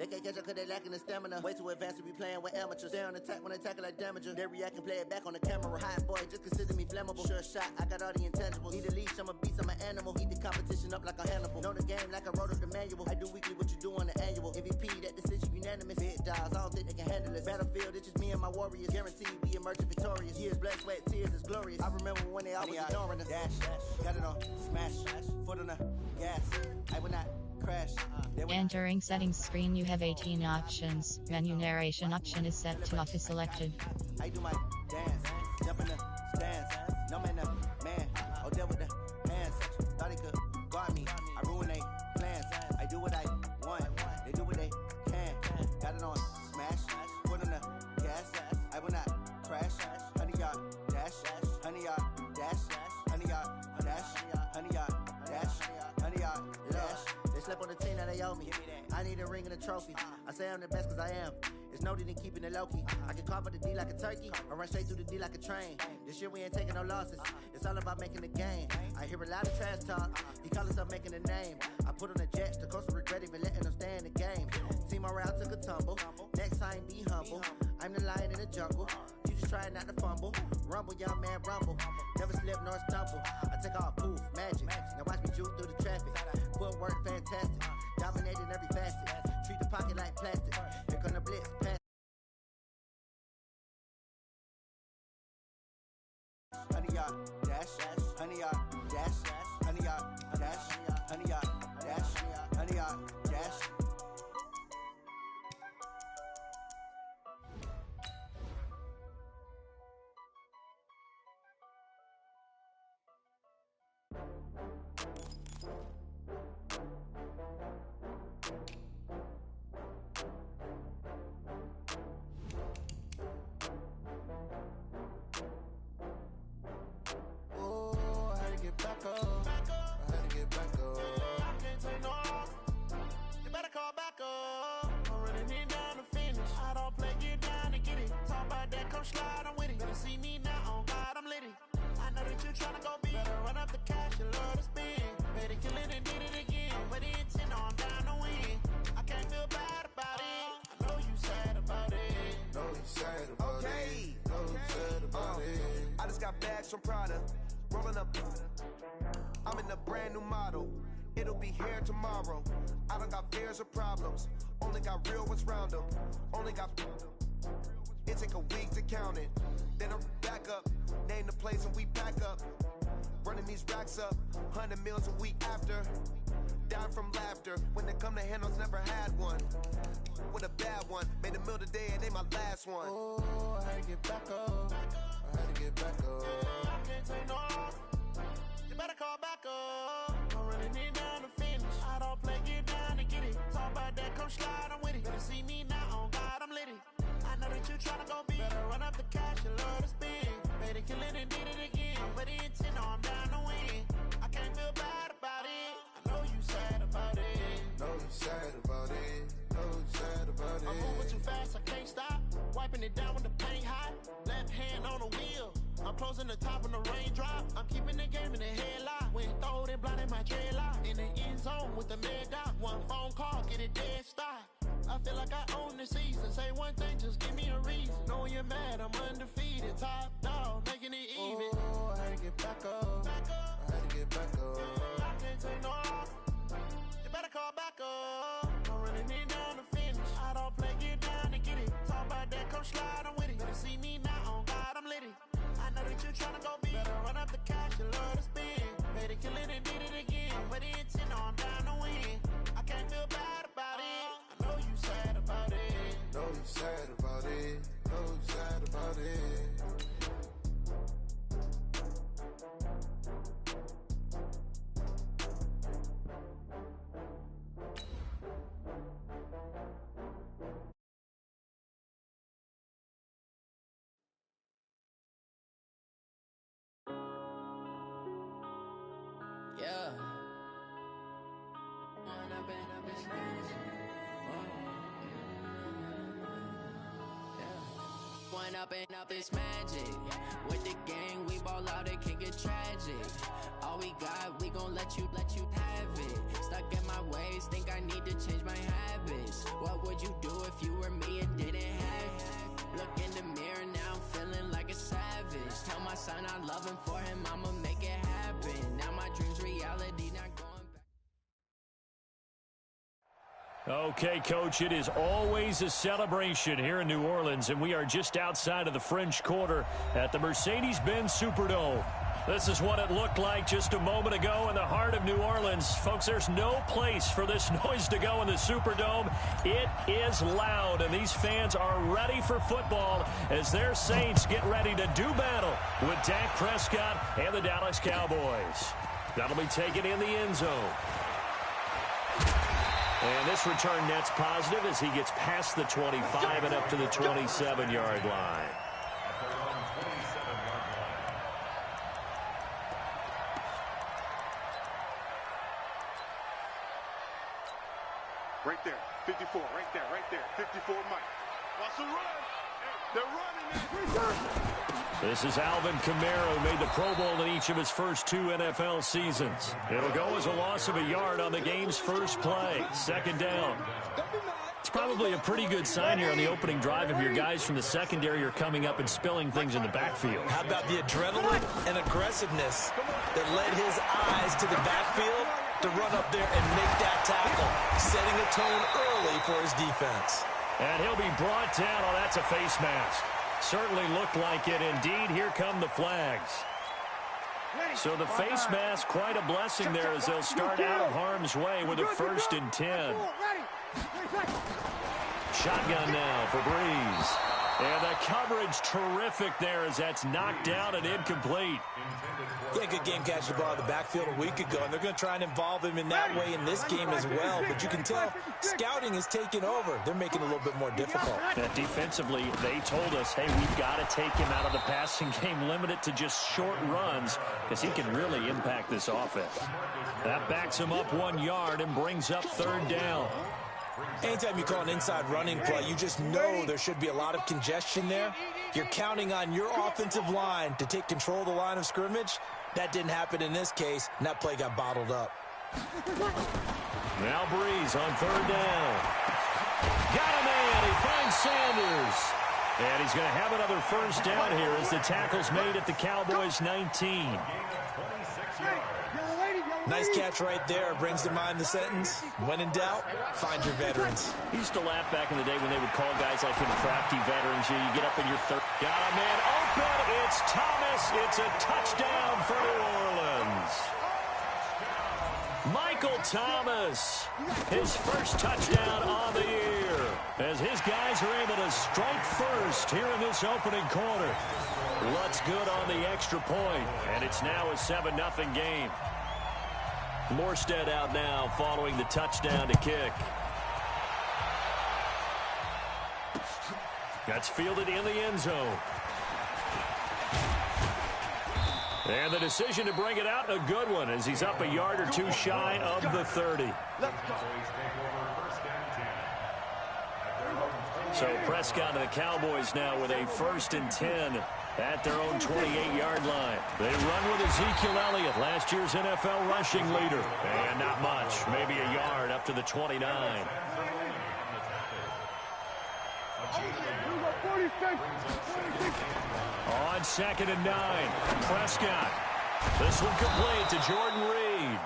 They can't catch up cause they lacking the stamina. Way too advanced to be playing with amateurs. Stay on attack when they tackle like damager. They react and play it back on the camera. Hot boy, just consider me flammable. Sure shot, I got all the intangibles. Need a leash, I'm a beast, I'm an animal. Heat the competition up like a Hannibal. Know the game like I wrote up the manual. I do weekly what you do on the annual. MVP, that decision unanimous. Big dogs, I don't think they can handle it. Battlefield, it's just me and my warriors. Guaranteed we emerging victorious. Years, blood, sweat, tears, is glorious. I remember when they always ignoring us. Dash, got it on, smash, foot on the gas. I will not crash. Entering settings screen, you have 18 options. Menu narration option is set to off is selected. I do my dance, jump in the stands. No man, man, I'll deal with the hands. Thought he could guard me, I ruin they plans. I do what I want, they do what they can. Got it on smash, foot on the gas. I will not crash. Honey yard dash, honey yard dash, honey yard dash, honey yard dash, honey yard dash. They slept on the team that they owe me. I need a ring and a trophy. I say I'm the best cause I am. It's noted in keeping it low-key. I can carve up the D like a turkey, or run straight through the D like a train. This year we ain't taking no losses. It's all about making the game. I hear a lot of trash talk. He call himself making a name. I put on the jets, the coast will regret even letting them stay in the game. Team morale took a tumble. Next time be humble. I'm the lion in the jungle. You just try not to fumble. Rumble, young man, rumble. Never slip nor stumble. I take off, poof, magic. Now watch me juke through the traffic. Footwork fantastic. Dominating every facet. Treat the pocket like plastic. Here come the blitz, pass. Honey yard dash, honey yard dash, honey yard dash, honey yard dash, honey yard dash. Back up. I had to get back up. I can't take no loss. You better call back up. I'm running it down to finish. I don't play, get down to get it. Talk about that, come slide, I'm with it. Better see me now, on God, I'm litty. I know that you tryna go big. Better run up the cash, you love to spend. Better kill it and did it again. But the intent, no, I'm down to win. I can't feel bad about it. I know you sad about it. Know you sad about it. Know you sad about it. I just got bags from Prada. Rolling up, I'm in a brand new model. It'll be here tomorrow. I don't got fears or problems. Only got real ones round them. Only got. It take a week to count it. Then I'm back up. Name the place and we pack up. Running these racks up. 100 meals a week after. Down from laughter. When they come to handles, never had one. With a bad one. Made a meal today and they my last one. Oh, I had to get back up. I had to get back up. I can't take no loss. You better call back up. I'm running it down to finish. I don't play, get down to get it. Talk about that, come slide, I'm with it. Better see me now, on God, I'm litty. I know that you tryna go big. Better run up the cash, you love to spend. Better kill it and did it again. But the intent, no, I'm down to win. I can't feel bad about it. I know you sad about it. Know you sad about it. Know you sad about it. I'm moving too fast, I can't stop. Wiping it down with the paint hot. Left hand on the wheel. I'm closing the top when the raindrop. I'm keeping the game in the headlock. When throwed it, blinded my dreadlock. In the end zone with the mad dot. One phone call, get it dead stop. I feel like I own the season. Say one thing, just give me a reason. Knowing you're mad, I'm undefeated. Top dog, making it even. Oh, I had to get back up. I had to get back up. I can't take no loss. You better call back up. I'm running it down to finish. I don't play, get down to get it. Talk about that, come slide, I'm with it. Better see me now, on God, I'm litty. I know that you tryna go big. Better run up the cash, you love to spend. Better kill it and did it again. But the intent, no, I'm down to win. I can't feel bad about it. I know you sad about it. Know you sad about it. Know you sad about it. Yeah. Growing up and up is magic. With the gang, we ball out, it can get tragic. All we got, we gon' let you have it. Stuck in my ways, think I need to change my habits. What would you do if you were me and didn't have it? Look in the mirror, now I'm feeling like a savage. Tell my son I love him, for him I'ma make it happen. Now my dream's reality, not going back. Okay, Coach, it is always a celebration here in New Orleans, and we are just outside of the French Quarter at the Mercedes-Benz Superdome. This is what it looked like just a moment ago in the heart of New Orleans. Folks, there's no place for this noise to go in the Superdome. It is loud, and these fans are ready for football as their Saints get ready to do battle with Dak Prescott and the Dallas Cowboys. That'll be taken in the end zone. And this return net's positive as he gets past the 25 and up to the 27-yard line. Right there, 54, right there, 54, Mike. Watch the run. They're running. This is Alvin Kamara, who made the Pro Bowl in each of his first 2 NFL seasons. It'll go as a loss of a yard on the game's first play. Second down. It's probably a pretty good sign here on the opening drive if your guys from the secondary are coming up and spilling things in the backfield. How about the adrenaline and aggressiveness that led his eyes to the backfield to run up there and make that tackle, setting a tone early for his defense. And he'll be brought down. Oh, that's a face mask. Certainly looked like it. Indeed, here come the flags. So the face mask, quite a blessing there as they'll start out of harm's way with a 1st and 10. Shotgun now for Breeze. And the coverage terrific there as that's knocked down and incomplete. Yeah, good game catching the ball in the backfield a week ago, and they're going to try and involve him in that way in this game as well. But you can tell scouting is taking over. They're making it a little bit more difficult. Defensively, they told us, hey, we've got to take him out of the passing game, limit it to just short runs, because he can really impact this offense. That backs him up 1 yard and brings up 3rd down. Anytime you call an inside running play, you just know there should be a lot of congestion there. You're counting on your offensive line to take control of the line of scrimmage. That didn't happen in this case, and that play got bottled up. Now Breeze on 3rd down. Got a man. He finds Sanders. And he's going to have another 1st down here as the tackle's made at the Cowboys' 19. Nice catch right there. Brings to mind the sentence, when in doubt, find your veterans. He used to laugh back in the day when they would call guys like him crafty veterans. You get up in your third. Got a man open. It's Thomas. It's a touchdown for New Orleans. Michael Thomas, his first touchdown on the year, as his guys are able to strike first here in this opening quarter. Lutz good on the extra point, and it's now a 7-0 game. Morstead out now following the touchdown to kick. That's fielded in the end zone. And the decision to bring it out, a good one, as he's up a yard or 2 shy of the 30. So Prescott and the Cowboys now with a 1st and 10 at their own 28-yard line. They run with Ezekiel Elliott, last year's NFL rushing leader. And not much, maybe a yard up to the 29. On 2nd and 9, Prescott. This one complete to Jordan Reed.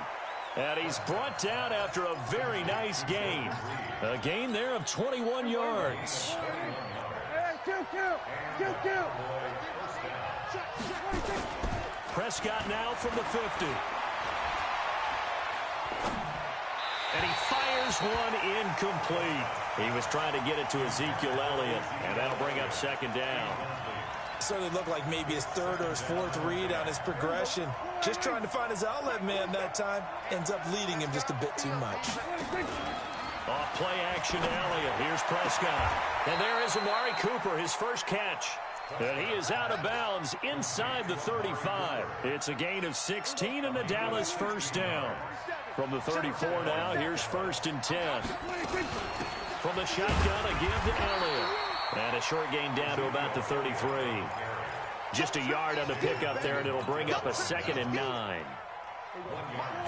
And he's brought down after a very nice gain. A gain there of 21 yards. Prescott now from the 50. And he fires one incomplete. He was trying to get it to Ezekiel Elliott, and that'll bring up 2nd down. Certainly looked like maybe his 3rd or his 4th read on his progression. Just trying to find his outlet man that time. Ends up leading him just a bit too much. Off play action to Elliott. Here's Prescott. And there is Amari Cooper, his first catch. And he is out of bounds inside the 35. It's a gain of 16 and a Dallas 1st down. From the 34 now, here's 1st and 10. From the shotgun, a give to Elliott. And a short gain down to about the 33. Just a yard on the pickup there, and it'll bring up a 2nd and 9.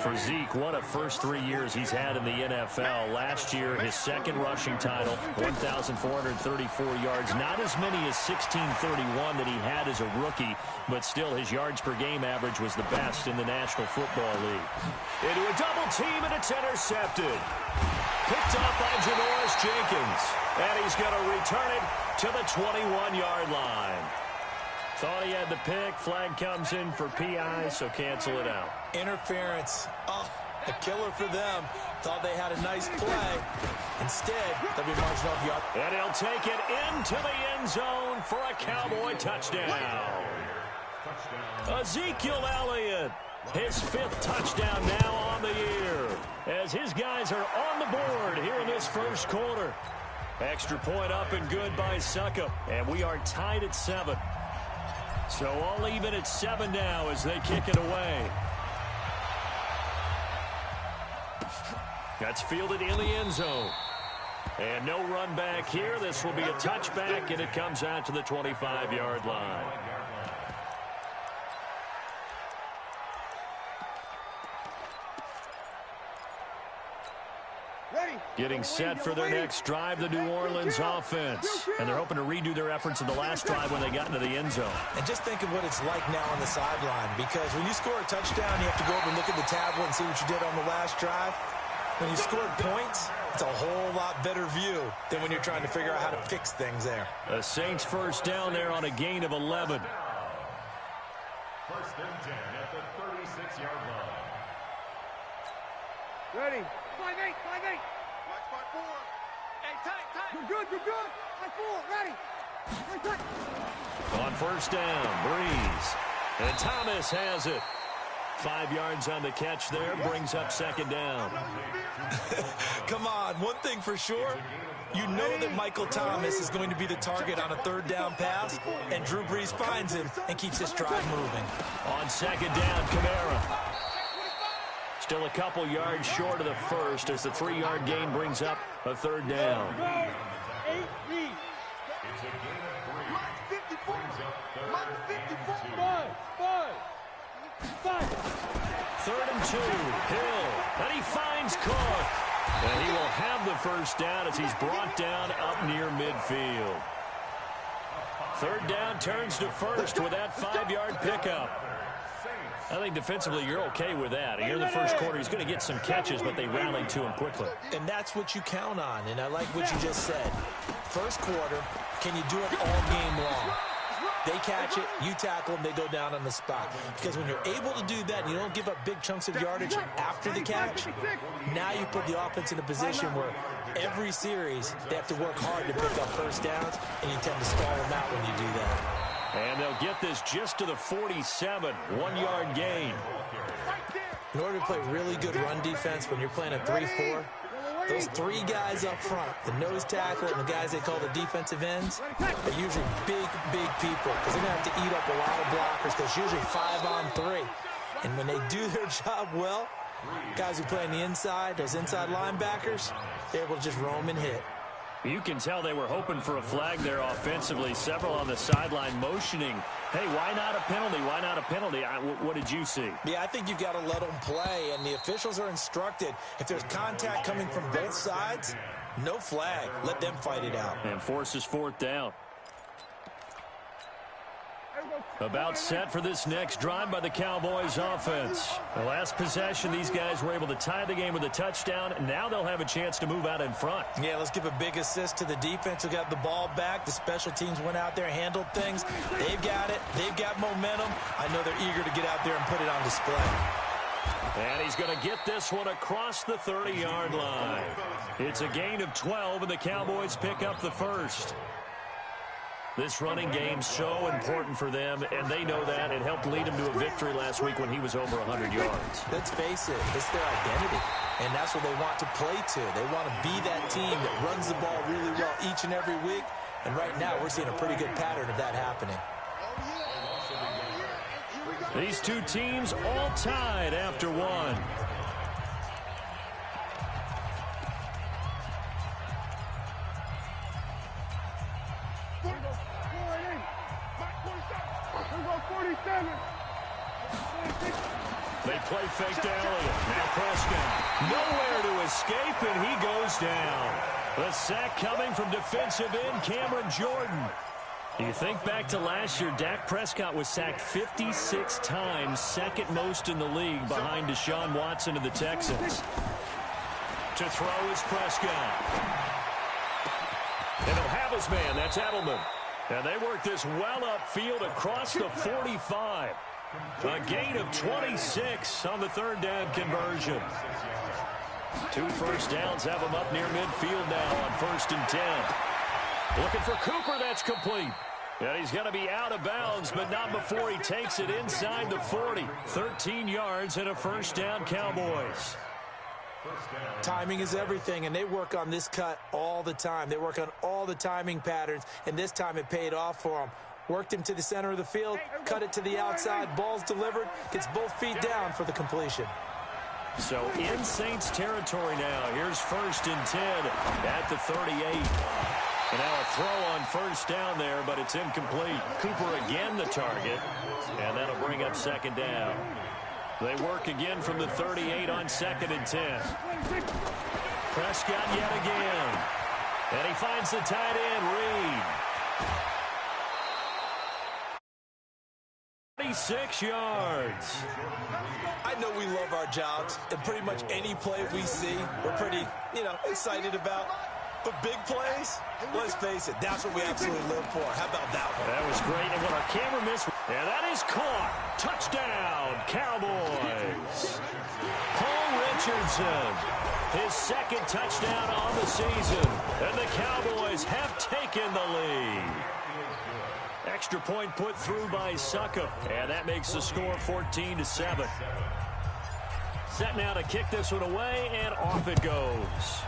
For Zeke, what a first 3 years he's had in the NFL. Last year, his second rushing title, 1,434 yards. Not as many as 1,631 that he had as a rookie, but still his yards per game average was the best in the National Football League. Into a double team, and it's intercepted. Picked up by Janoris Jenkins. And he's going to return it to the 21-yard line. Thought he had the pick. Flag comes in for PI, so cancel it out. Interference. Oh, a killer for them. Thought they had a nice play. Instead, they'll be marching off yard. And he'll take it into the end zone for a Cowboy touchdown. Ezekiel Elliott, his 5th touchdown now on the year, as his guys are on the board here in this first quarter. Extra point up and good by Suckup, and we are tied at 7. So all even at 7 now as they kick it away. That's fielded in the end zone. And no run back here. This will be a touchback, and it comes out to the 25-yard line. Getting set for their next drive, the New Orleans offense. And they're hoping to redo their efforts in the last drive when they got into the end zone. And just think of what it's like now on the sideline, because when you score a touchdown, you have to go over and look at the tablet and see what you did on the last drive. When you scored points, it's a whole lot better view than when you're trying to figure out how to fix things there. The Saints first down there on a gain of 11. First and 10 at the 36-yard line. Ready. 5-8, 5-8. Watch by 4. Hey, tight. You're good. 5-4, ready. On first down, Breeze. And Thomas has it. 5 yards on the catch there, brings up 2nd down. Come on, one thing for sure, you know that Michael Thomas is going to be the target on a 3rd down pass, and Drew Brees finds him and keeps this drive moving. On 2nd down, Kamara. Still a couple yards short of the first as the 3-yard gain brings up a 3rd down. It's a gain of 3. Mark 54. 3rd and 2, Hill, and he finds Cook. And he will have the first down as he's brought down up near midfield. 3rd down turns to first with that 5-yard pickup. I think defensively you're okay with that. Here in the first quarter, he's going to get some catches, but they rallied to him quickly. And that's what you count on, and I like what you just said. First quarter, can you do it all game long? They catch it, you tackle them, they go down on the spot. Because when you're able to do that and you don't give up big chunks of yardage after the catch, now you put the offense in a position where every series they have to work hard to pick up first downs, and you tend to stall them out when you do that. And they'll get this just to the 47, 1-yard gain. In order to play really good run defense when you're playing a 3-4, those 3 guys up front, the nose tackle and the guys they call the defensive ends, are usually big people because they're going to have to eat up a lot of blockers because it's usually 5-on-3. And when they do their job well, guys who play on the inside, those inside linebackers, they're able to just roam and hit. You can tell they were hoping for a flag there offensively. Several on the sideline motioning, hey, why not a penalty? Why not a penalty? What did you see? Yeah, I think you've got to let them play, and the officials are instructed. If there's contact coming from both sides, no flag. Let them fight it out. And forces 4th down. About set for this next drive by the Cowboys offense. The last possession, these guys were able to tie the game with a touchdown. Now they'll have a chance to move out in front. Yeah, let's give a big assist to the defense who got the ball back. The special teams went out there, handled things. They've got it. They've got momentum. I know they're eager to get out there and put it on display. And he's going to get this one across the 30-yard line. It's a gain of 12, and the Cowboys pick up the first. This running game's so important for them, and they know that. It helped lead him to a victory last week when he was over 100 yards. Let's face it, it's their identity, and that's what they want to play to. They want to be that team that runs the ball really well each and every week, and right now we're seeing a pretty good pattern of that happening. These two teams all tied after one. They play fake to Elliott. Now Prescott. Nowhere to escape, and he goes down. The sack coming from defensive end Cameron Jordan. You think back to last year, Dak Prescott was sacked 56 times, second most in the league behind Deshaun Watson of the Texans. To throw is Prescott. And he'll have his man. That's Edelman. And they work this well upfield across the 45. A gain of 26 on the third down conversion. 2 first downs have him up near midfield now on 1st and 10. Looking for Cooper. That's complete. And he's going to be out of bounds, but not before he takes it inside the 40. 13 yards and a first down, Cowboys. Timing is everything, and they work on this cut all the time. They work on all the timing patterns, and this time it paid off for them. Worked him to the center of the field, cut it to the outside, ball's delivered, gets both feet down for the completion. So in Saints territory now. Here's 1st and 10 at the 38. And now a throw on first down there, but it's incomplete. Cooper again the target, and that'll bring up 2nd down. They work again from the 38 on 2nd and 10. Prescott yet again. And he finds the tight end, Reed. 26 yards. I know we love our jobs, and pretty much any play we see, we're pretty, excited about. But big plays, let's face it, that's what we absolutely live for. How about that one? That was great, and what our camera missed, and that is caught. Touchdown, Cowboys. Paul Richardson, his 2nd touchdown on the season, and the Cowboys have taken the lead. Extra point put through by Suckup, and that makes the score 14-7. Set now to kick this one away, and off it goes.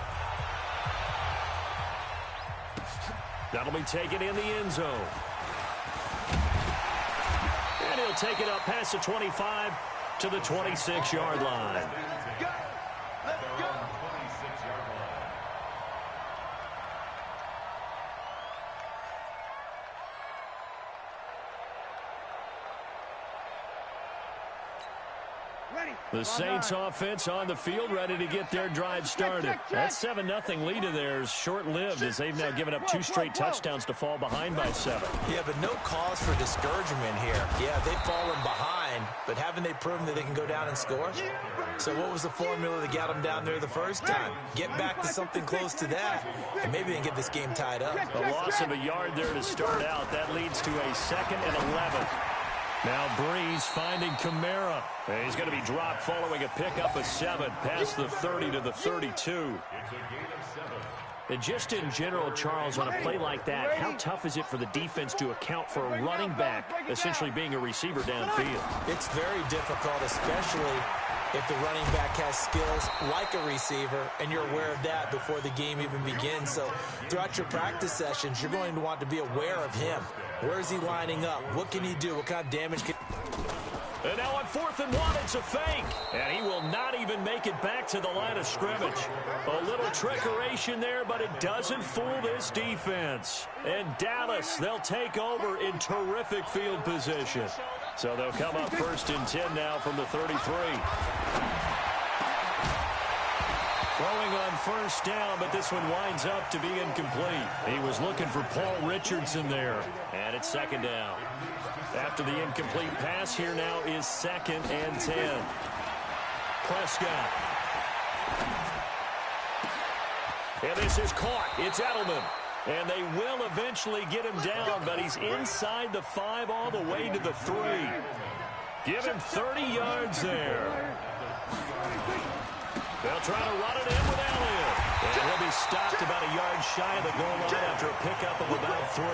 That'll be taken in the end zone. And he'll take it up past the 25 to the 26-yard line. The Saints offense on the field, ready to get their drive started. That 7-0 lead of theirs short-lived as they've now given up 2 straight touchdowns to fall behind by 7. Yeah, but no cause for discouragement here. Yeah, they've fallen behind, but haven't they proven that they can go down and score? So what was the formula that got them down there the first time? Get back to something close to that, and maybe they can get this game tied up. The loss of a yard there to start out. That leads to a 2nd and 11. Now Breeze finding Kamara. And he's going to be dropped following a pickup of 7 past the 30 to the 32. And just in general, Charles, on a play like that, how tough is it for the defense to account for a running back essentially being a receiver downfield? It's very difficult, especially if the running back has skills like a receiver, and you're aware of that before the game even begins. So throughout your practice sessions, you're going to want to be aware of him. Where is he lining up? What can he do? What kind of damage can... And now on 4th and 1, it's a fake. And he will not even make it back to the line of scrimmage. A little trickeration there, but it doesn't fool this defense. And Dallas, they'll take over in terrific field position. So they'll come up 1st and 10 now from the 33. Throwing on first down, but this one winds up to be incomplete. He was looking for Paul Richardson there. And it's 2nd down. After the incomplete pass, here now is 2nd and 10. Prescott. And this is caught. It's Edelman. And they will eventually get him down, but he's inside the 5 all the way to the 3. Give him 30 yards there. They'll try to run it in with Elliott. And he'll be stopped about a yard shy of the goal line after a pickup of about 3.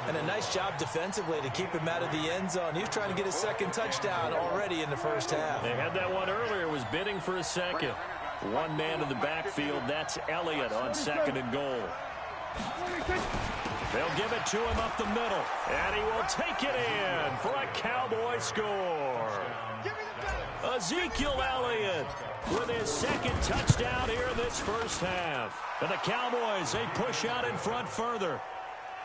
And a nice job defensively to keep him out of the end zone. He was trying to get his 2nd touchdown already in the first half. They had that one earlier, was bidding for a 2nd. One man in the backfield, that's Elliott on 2nd and goal. They'll give it to him up the middle, and he will take it in for a Cowboy score. Ezekiel Elliott with his 2nd touchdown here in this first half. And the Cowboys, they push out in front further.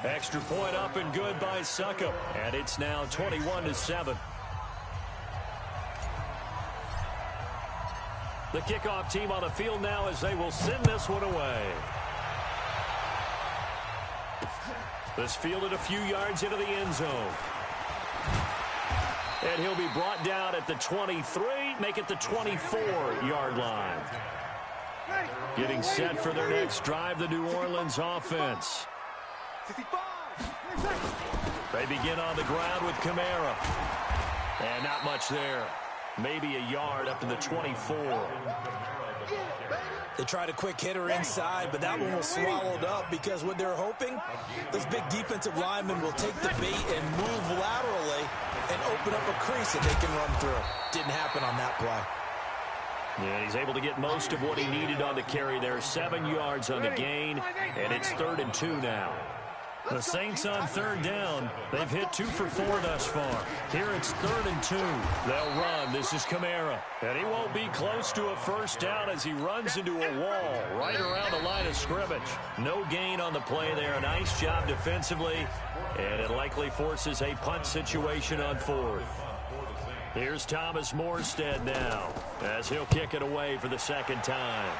Extra point up and good by Succop. And it's now 21-7. The kickoff team on the field now as they will send this one away. This fielded a few yards into the end zone. And he'll be brought down at the 23, make it the 24-yard line. Getting set for their next drive, the New Orleans offense. They begin on the ground with Kamara. And not much there. Maybe a yard up to the 24. They tried a quick hitter inside, but that one was swallowed up because what they're hoping, those big defensive linemen will take the bait and move laterally and open up a crease that they can run through. Didn't happen on that play. Yeah, he's able to get most of what he needed on the carry there. 7 yards on the gain, and it's 3rd and 2 now. The Saints on 3rd down. They've hit 2 for 4 thus far. Here it's 3rd and 2. They'll run. This is Kamara. And he won't be close to a first down as he runs into a wall right around the line of scrimmage. No gain on the play there. A nice job defensively. And it likely forces a punt situation on 4th. Here's Thomas Morstead now as he'll kick it away for the 2nd time.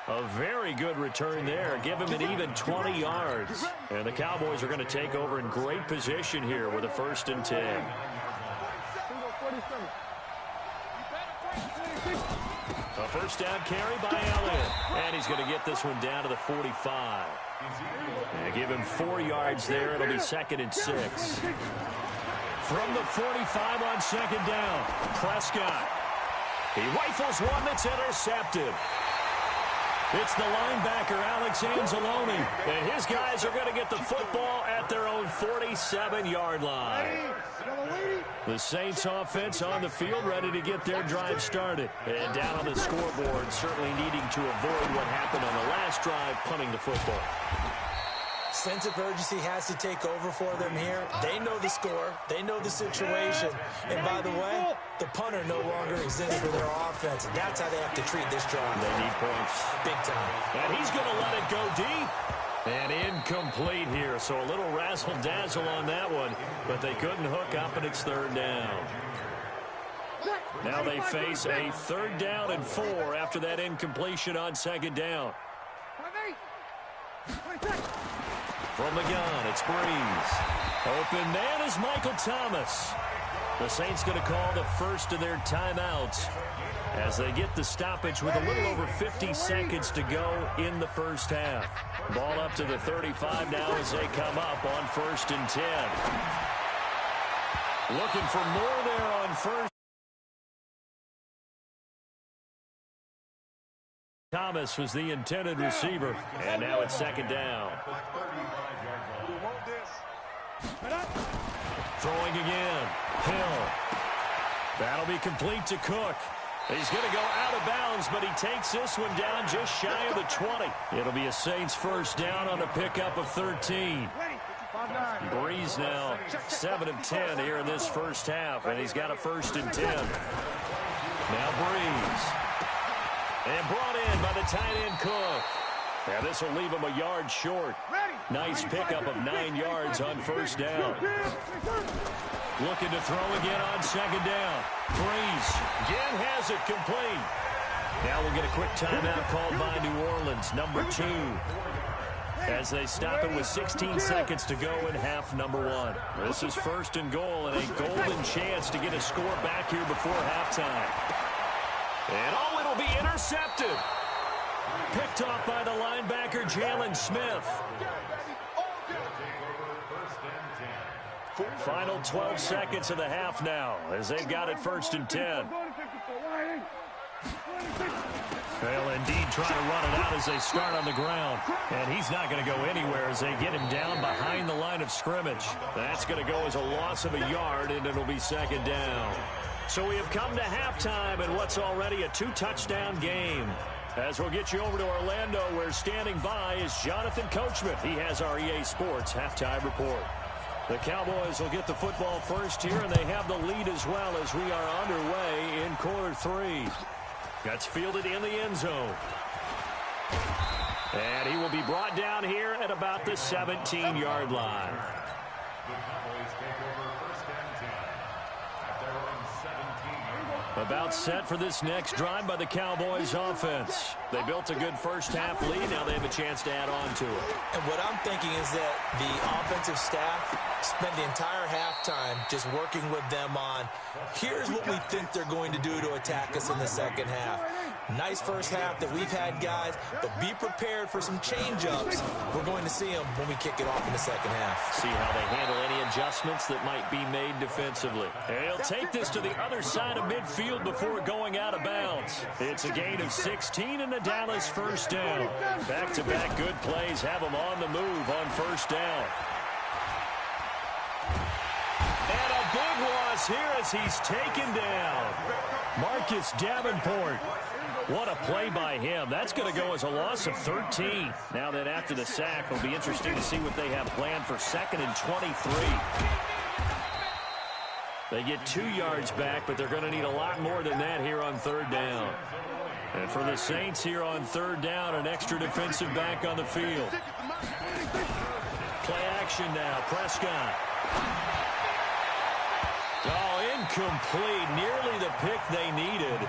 A very good return there. Give him an even 20 yards. And the Cowboys are going to take over in great position here with a 1st and 10. A first down carry by Elliott. And he's going to get this one down to the 45. And give him 4 yards there. It'll be 2nd and 6. From the 45 on 2nd down, Prescott. He rifles one that's intercepted. It's the linebacker, Alex Anzalone. And his guys are going to get the football at their own 47-yard line. The Saints offense on the field ready to get their drive started. And down on the scoreboard, certainly needing to avoid what happened on the last drive, punting the football. Sense of urgency has to take over for them here. They know the score. They know the situation. And by the way, the punter no longer exists for their offense. And that's how they have to treat this drive. They need points. Big time. And he's going to let it go deep. And incomplete here. So a little razzle-dazzle on that one. But they couldn't hook up, and it's 3rd down. Now they face a 3rd down and 4 after that incompletion on 2nd down. From the gun, it's Breeze. Open man is Michael Thomas. The Saints going to call the first of their timeouts as they get the stoppage with a little over 50 seconds to go in the first half. Ball up to the 35 now as they come up on 1st and 10. Looking for more there on 1st. Thomas was the intended receiver, and now it's 2nd down. Throwing again. Hill. That'll be complete to Cook. He's going to go out of bounds, but he takes this one down just shy of the 20. It'll be a Saints first down on a pickup of 13. Breeze now 7 of 10 here in this first half, and he's got a 1st and 10. Now Breeze. And brought in by the tight end Cook. And this will leave him a yard short. Nice pickup of 9 yards on 1st down. Looking to throw again on 2nd down. Breeze again has it complete. Now we'll get a quick timeout called by New Orleans, number 2. As they stop it with 16 seconds to go in half number 1. This is 1st and goal and a golden chance to get a score back here before halftime. And it'll be intercepted. Picked off by the linebacker, Jalen Smith. Final 12 seconds of the half now as they've got it 1st and 10. They'll indeed try to run it out as they start on the ground. And he's not going to go anywhere as they get him down behind the line of scrimmage. That's going to go as a loss of a yard, and it'll be 2nd down. So we have come to halftime in what's already a 2-touchdown game. As we'll get you over to Orlando, where standing by is Jonathan Coachman. He has our EA Sports halftime report. The Cowboys will get the football first here, and they have the lead as well as we are underway in quarter 3. That's fielded in the end zone. And he will be brought down here at about the 17-yard line. The Cowboys take over first and 10 at their own 17-yard line. About set for this next drive by the Cowboys offense. They built a good first-half lead. Now they have a chance to add on to it. And what I'm thinking is that the offensive staff spent the entire halftime just working with them on, here's what we think they're going to do to attack us in the second half. Nice first half that we've had, guys, but be prepared for some change-ups. We're going to see them when we kick it off in the second half. See how they handle any adjustments that might be made defensively. And he'll take this to the other side of midfield before going out of bounds. It's a gain of 16 and a Dallas first down. Back-to-back good plays have them on the move on first down. And a big loss here as he's taken down. Marcus Davenport. What a play by him. That's going to go as a loss of 13. Now that after the sack, it'll be interesting to see what they have planned for 2nd and 23. They get 2 yards back, but they're going to need a lot more than that here on third down. And for the Saints here on third down, an extra defensive back on the field. Play action now. Prescott. Oh, incomplete. Nearly the pick they needed.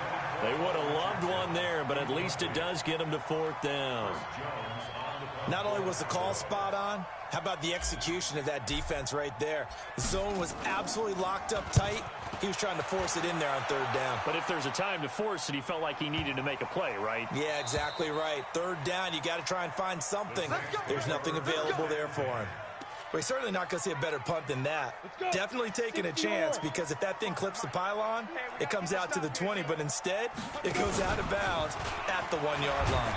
They would have loved one there, but at least it does get them to 4th down. Not only was the call spot on, how about the execution of that defense right there? The zone was absolutely locked up tight. He was trying to force it in there on third down. But if there's a time to force it, he felt like he needed to make a play, right? Yeah, exactly right. Third down, you got to try and find something. There's nothing available there for him. Well, he's certainly not going to see a better punt than that. Definitely taking a chance, because if that thing clips the pylon, it comes out to the 20, but instead, it goes out of bounds at the 1-yard line.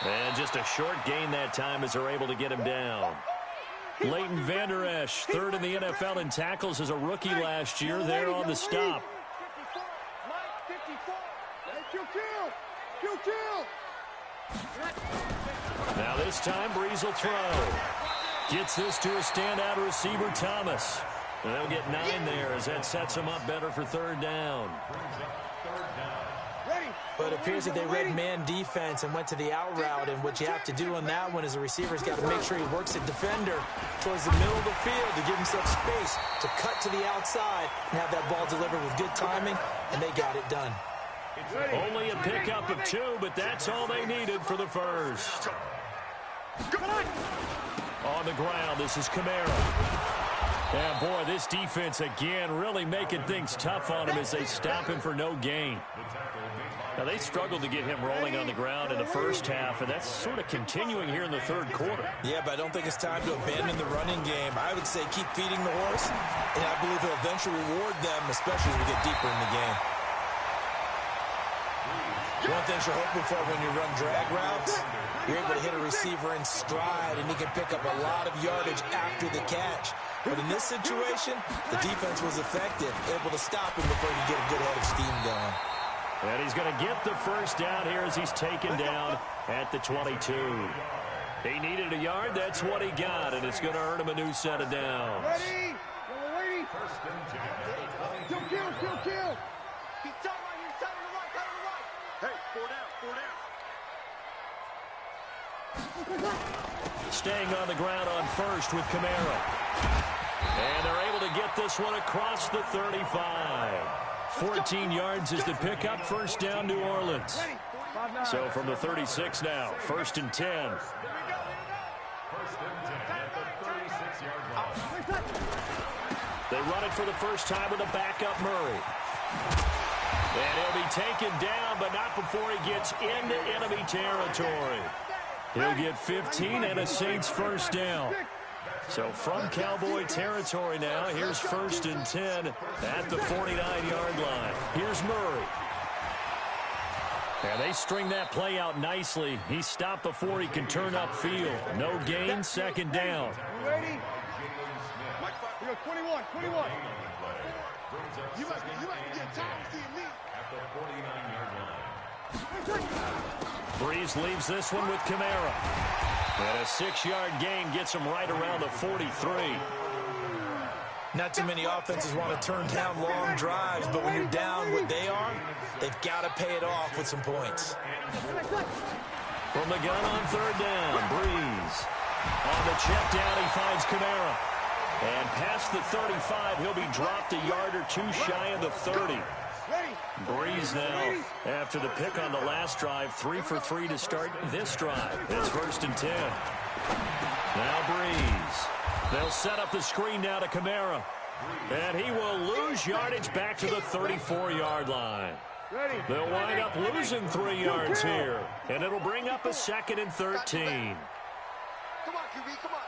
And just a short gain that time as they're able to get him down. Leighton Vander Esch, 3rd in the NFL in tackles as a rookie last year. There on the stop. Now this time, Breeze will throw. Gets this to a standout receiver, Thomas. And they'll get 9 there as that sets them up better for third down. But it appears that they read man defense and went to the out route, and what you have to do on that one is the receiver's got to make sure he works the defender towards the middle of the field to give himself space to cut to the outside and have that ball delivered with good timing, and they got it done. Only a pickup of 2, but that's all they needed for the first. On the ground, this is Kamara. And boy, this defense again really making things tough on him as they stop him for no gain. Now, they struggled to get him rolling on the ground in the first half, and that's sort of continuing here in the third quarter. Yeah, but I don't think it's time to abandon the running game. I would say keep feeding the horse, and I believe he'll eventually reward them, especially as we get deeper in the game. One thing you're hoping for when you run drag routes, you're able to hit a receiver in stride, and he can pick up a lot of yardage after the catch. But in this situation, the defense was effective, able to stop him before he could get a good head of steam going. And he's going to get the first down here as he's taken down at the 22. He needed a yard. That's what he got, and it's going to earn him a new set of downs. Ready? First and 10. Kill. He's tight right here. Tight to the right. Hey, 4 down. Staying on the ground on first with Kamara. And they're able to get this one across the 35. 14 yards is the pickup. First down, New Orleans. So from the 36 now, 1st and 10. First and 10 at the 36-yard line. They run it for the first time with a backup Murray. And he'll be taken down, but not before he gets into enemy territory. He'll get 15 and a Saints first down. So from Cowboy territory now, here's 1st and 10 at the 49-yard line. Here's Murray. And they string that play out nicely. He stopped before he can turn upfield. No gain, 2nd down. Ready? You're 21. You must get time to see me. At the 49-yard line. Breeze leaves this one with Kamara. And a 6-yard gain gets him right around the 43. Not too many offenses want to turn down long drives, but when you're down what they are, they've got to pay it off with some points. From the gun on third down, Breeze. On the check down, he finds Kamara. And past the 35, he'll be dropped a yard or two shy of the 30. Breeze now, after the pick on the last drive, 3 for 3 to start this drive. It's 1st and 10. Now Breeze. They'll set up the screen now to Kamara. And he will lose yardage back to the 34-yard line. They'll wind up losing 3 yards here. And it'll bring up a 2nd and 13. Come on, QB, come on.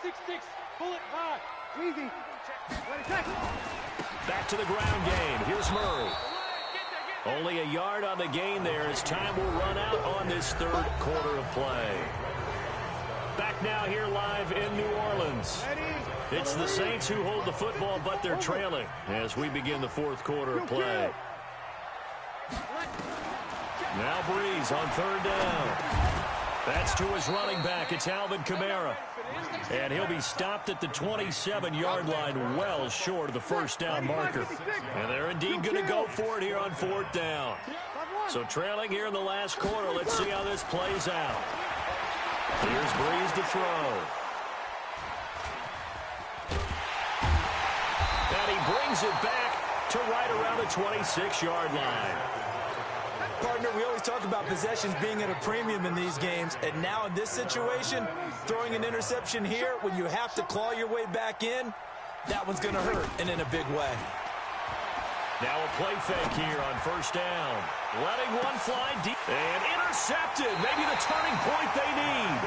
6-6, bullet high. Easy. Back to the ground game. Here's Murray. Only a yard on the gain there as time will run out on this third quarter of play. Back now here live in New Orleans. It's the Saints who hold the football, but they're trailing as we begin the fourth quarter of play. Now Breeze on third down. That's to his running back. It's Alvin Kamara. And he'll be stopped at the 27-yard line, well short of the first down marker. And they're indeed going to go for it here on fourth down. So trailing here in the last quarter. Let's see how this plays out. Here's Breeze to throw. And he brings it back to right around the 26-yard line. Partner, we always talk about possessions being at a premium in these games, and now in this situation, throwing an interception here when you have to claw your way back in, that one's going to hurt, and in a big way. Now a play fake here on first down. Letting one fly deep. And intercepted. Maybe the turning point they need.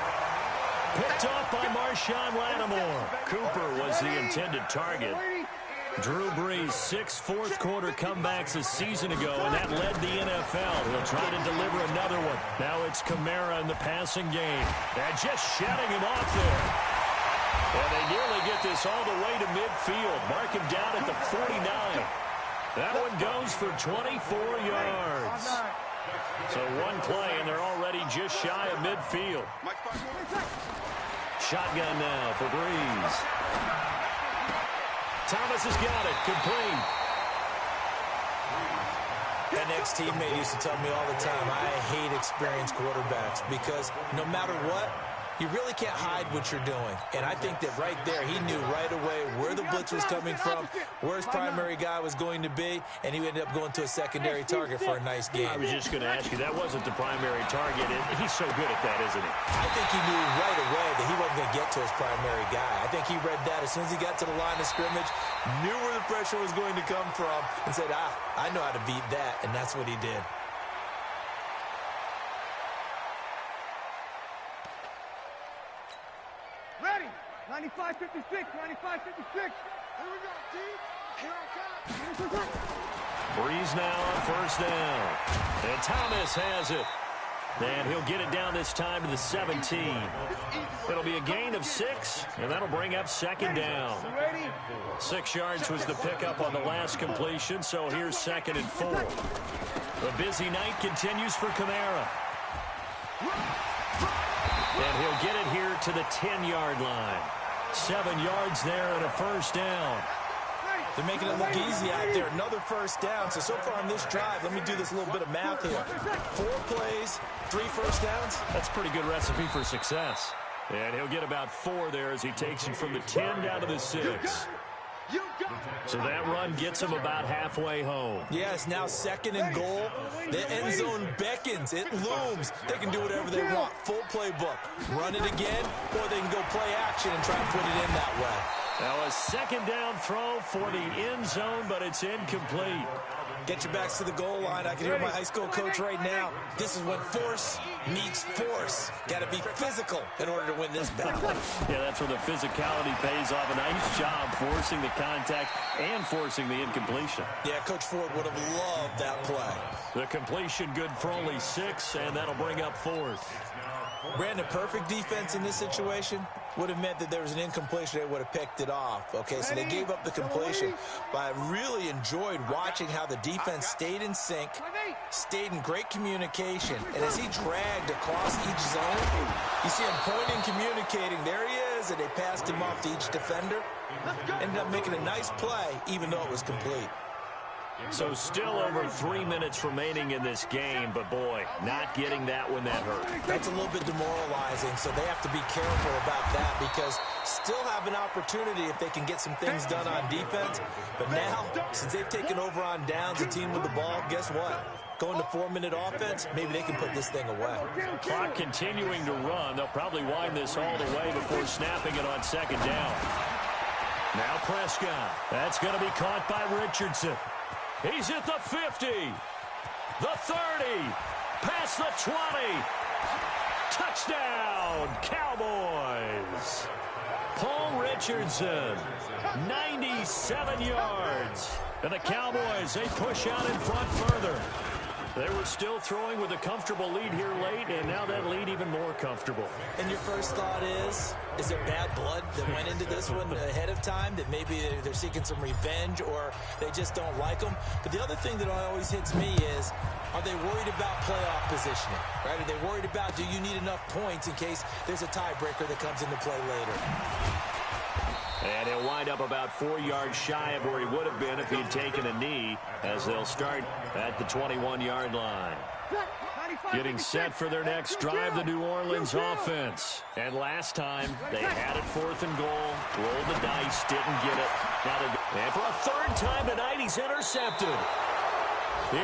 Picked off by Marshawn Lattimore. Cooper was the intended target. Drew Brees, 6 fourth-quarter comebacks a season ago, and that led the NFL. He'll try to deliver another one. Now it's Kamara in the passing game. And just shutting him off there. And they nearly get this all the way to midfield. Mark him down at the 49. That one goes for 24 yards. So one play, and they're already just shy of midfield. Shotgun now for Breeze. Thomas has got it. Complete. An ex-teammate used to tell me all the time, I hate experienced quarterbacks because no matter what, you really can't hide what you're doing. And I think that right there, he knew right away where the blitz was coming from, where his primary guy was going to be, and he ended up going to a secondary target for a nice game. I was just going to ask you, that wasn't the primary target. He's so good at that, isn't he? I think he knew right away that he wasn't going to get to his primary guy. I think he read that as soon as he got to the line of scrimmage, knew where the pressure was going to come from, and said, I know how to beat that, and that's what he did. Ready. 95-56, 95-56. Here we go, T. Here I come. Breeze now on first down. And Thomas has it. And he'll get it down this time to the 17. It'll be a gain of 6, and that'll bring up second down. 6 yards was the pickup on the last completion, so here's 2nd and 4. The busy night continues for Kamara. And he'll get it here to the 10-yard line. 7 yards there and a first down. They're making it look easy out there. Another first down. So far on this drive, let me do this little bit of math here. 4 plays, 3 first downs. That's a pretty good recipe for success. And he'll get about 4 there as he takes it from the 10 down to the 6. So that run gets him about halfway home. Yeah, it's now 2nd and goal. The end zone beckons. It looms. They can do whatever they want. Full playbook. Run it again, or they can go play action and try and put it in that way. Now a 2nd down throw for the end zone, but it's incomplete. Get your backs to the goal line. I can hear my high school coach right now. This is when force meets force. Got to be physical in order to win this battle. Yeah, that's where the physicality pays off. A nice job forcing the contact and forcing the incompletion. Yeah, Coach Ford would have loved that play. The completion good for only 6, and that'll bring up 4th. Brandon, perfect defense in this situation would have meant that there was an incompletion. They would have picked it off. Okay, so they gave up the completion. But I really enjoyed watching how the defense stayed in sync, stayed in great communication. And as he dragged across each zone, you see him pointing, communicating. There he is. was it? They passed him off to each defender. Ended up making a nice play, even though it was complete. So still over 3 minutes remaining in this game, but boy, not getting that when that hurt. That's a little bit demoralizing, so they have to be careful about that because still have an opportunity if they can get some things done on defense. But now, since they've taken over on downs, the team with the ball, guess what? Going to 4-minute offense, maybe they can put this thing away. Clock continuing to run. They'll probably wind this all the way before snapping it on second down. Now Prescott. That's going to be caught by Richardson. He's at the 50, the 30, past the 20. Touchdown, Cowboys. Paul Richardson, 97 yards. And the Cowboys, they push out in front further. They were still throwing with a comfortable lead here late, and now that lead even more comfortable. And your first thought is there bad blood that went into this one ahead of time, that maybe they're seeking some revenge or they just don't like them? But the other thing that always hits me is, are they worried about playoff positioning? Right? Are they worried about, do you need enough points in case there's a tiebreaker that comes into play later? And he'll wind up about 4 yards shy of where he would have been if he'd taken a knee, as they'll start at the 21-yard line. Getting set for their next drive, the New Orleans offense. And last time, they had it 4th and goal, rolled the dice, didn't get it. And for a third time tonight, he's intercepted.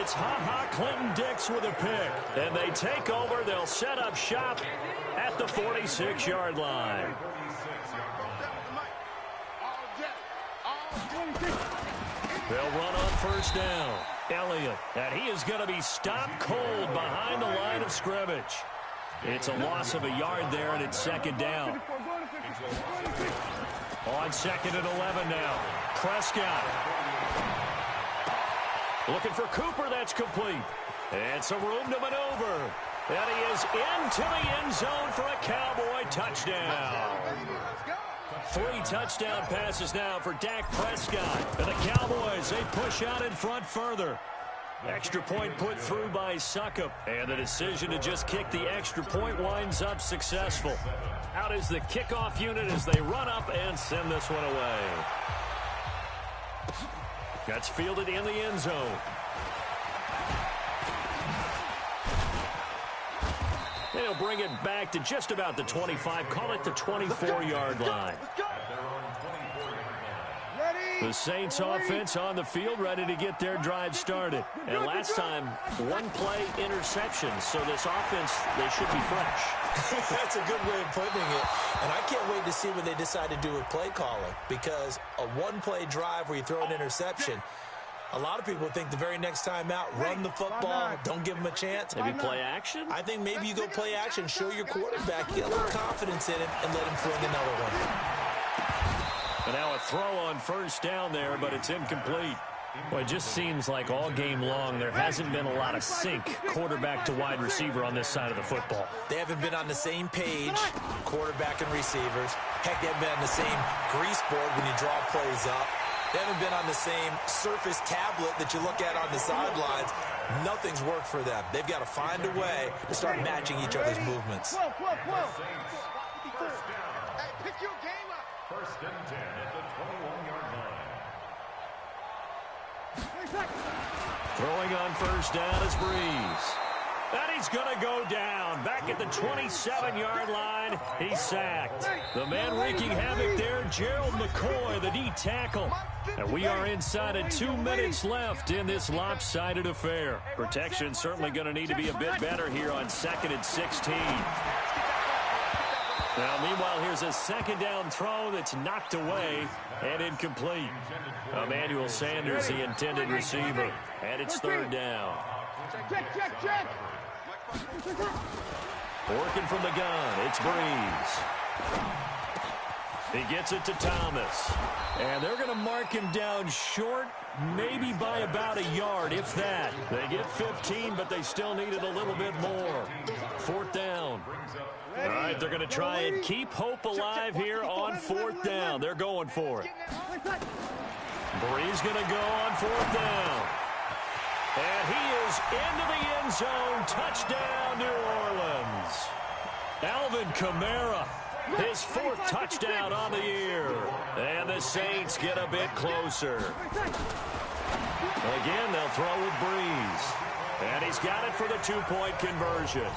It's Ha-Ha Clinton Dix with a pick. And they take over. They'll set up shop at the 46-yard line. They'll run on first down. Elliott, and he is going to be stopped cold behind the line of scrimmage. It's a loss of a yard there, and it's second down. On 2nd and 11 now. Prescott. Looking for Cooper, that's complete. And some room to maneuver. And he is into the end zone for a Cowboy touchdown. 3 touchdown passes now for Dak Prescott. And the Cowboys, they push out in front further. Extra point put through by Suckup. And the decision to just kick the extra point winds up successful. Out is the kickoff unit as they run up and send this one away. That's fielded in the end zone. They'll bring it back to just about the 25. Call it the 24-yard line. The Saints offense on the field, ready to get their drive started. And last time, 1-play interception. So this offense, they should be fresh. That's a good way of putting it. And I can't wait to see what they decide to do with play calling. Because a 1-play drive where you throw an interception, a lot of people think the very next time out, run the football, don't give them a chance. Maybe play action? I think maybe you go play action, show your quarterback, get a little confidence in him, and let him fling another one. And now a throw on first down there, but it's incomplete. Well, it just seems like all game long there hasn't been a lot of sync quarterback to wide receiver on this side of the football. They haven't been on the same page, quarterback and receivers. Heck, they haven't been on the same grease board when you draw plays up. They haven't been on the same surface tablet that you look at on the sidelines. Nothing's worked for them. They've got to find a way to start matching each other's movements. Pick your game up. 1st and 10 at the 21-yard line. Throwing on first down is Breeze. And he's going to go down. Back at the 27-yard line, he's sacked. The man wreaking havoc there, Gerald McCoy, the D tackle. And we are inside of 2 minutes left in this lopsided affair. Protection certainly going to need to be a bit better here on 2nd and 16. Now, meanwhile, here's a second down throw that's knocked away and incomplete. Emmanuel Sanders, the intended receiver. And it's 3rd down. Check. Working from the gun, it's Breeze. He gets it to Thomas. And they're going to mark him down short, maybe by about a yard, if that. They get 15, but they still needed a little bit more. 4th down. All right, they're going to try and keep hope alive here on 4th down. They're going for it. Breeze going to go on 4th down. And he is into the end zone. Touchdown, New Orleans. Alvin Kamara His fourth touchdown on the year. And the Saints get a bit closer. Again, they'll throw with Breeze. And he's got it for the two-point conversion.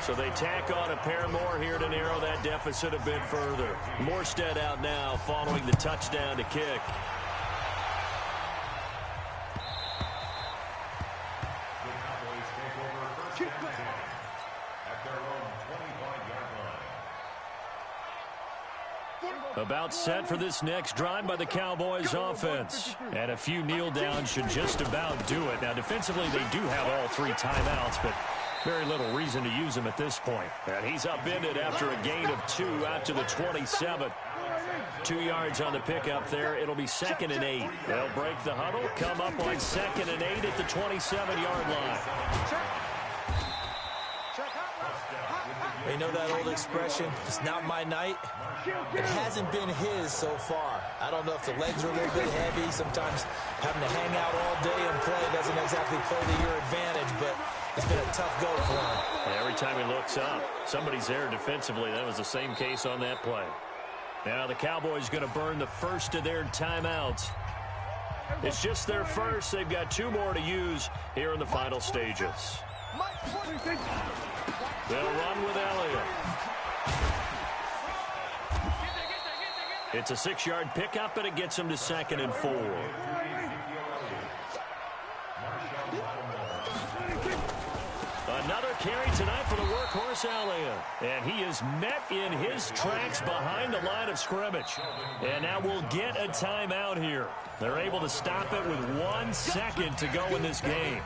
So they tack on a pair more here to narrow that deficit a bit further. Morstead out now following the touchdown to kick. About set for this next drive by the Cowboys offense. And a few kneel downs should just about do it. Now, defensively, they do have all three timeouts, but very little reason to use them at this point. And he's upended after a gain of 2 out to the 27. 2 yards on the pickup there. It'll be 2nd and 8. They'll break the huddle, come up on 2nd and 8 at the 27-yard line. You know that old expression, it's not my night? It hasn't been his so far. I don't know if the legs are a little bit heavy. Sometimes having to hang out all day and play doesn't exactly play to your advantage, but it's been a tough go for him. Every time he looks up, somebody's there defensively. That was the same case on that play. Now the Cowboys going to burn the first of their timeouts. It's just their first. They've got 2 more to use here in the final stages. They'll run with Elliott. It's a 6-yard pickup, and it gets them to 2nd and 4. Another carry tonight for the workhorse Elliott. And he is met in his tracks behind the line of scrimmage. And now we'll get a timeout here. They're able to stop it with 1 second to go in this game.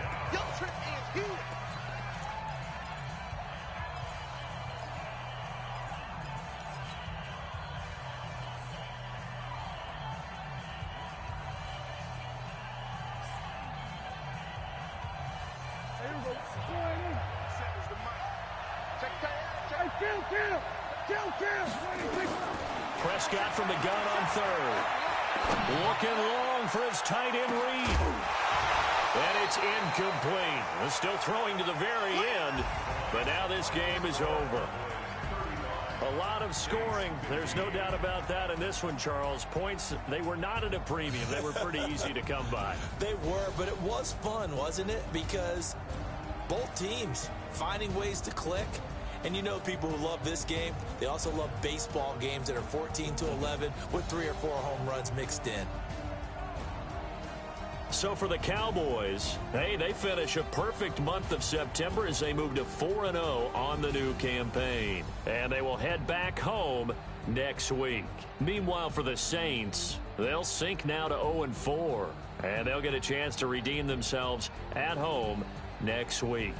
Prescott from the gun on 3rd. Looking long for his tight end read. And it's incomplete. They're still throwing to the very end. But now this game is over. A lot of scoring. There's no doubt about that in this one, Charles. Points, they were not at a premium. They were pretty easy to come by. They were, but it was fun, wasn't it? Because both teams finding ways to click. And you know people who love this game, they also love baseball games that are 14-11 with 3 or 4 home runs mixed in. So for the Cowboys, hey, they finish a perfect month of September as they move to 4-0 on the new campaign. And they will head back home next week. Meanwhile, for the Saints, they'll sink now to 0-4. And they'll get a chance to redeem themselves at home next week.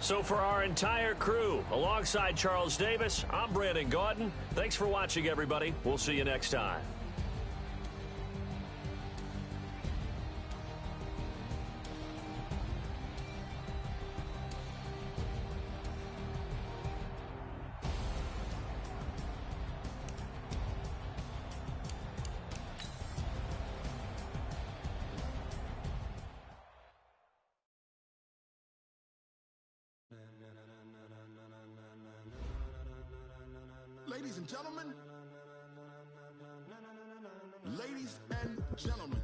So for our entire crew, alongside Charles Davis, I'm Brandon Gaudin. Thanks for watching, everybody. We'll see you next time. Ladies and gentlemen, ladies and gentlemen.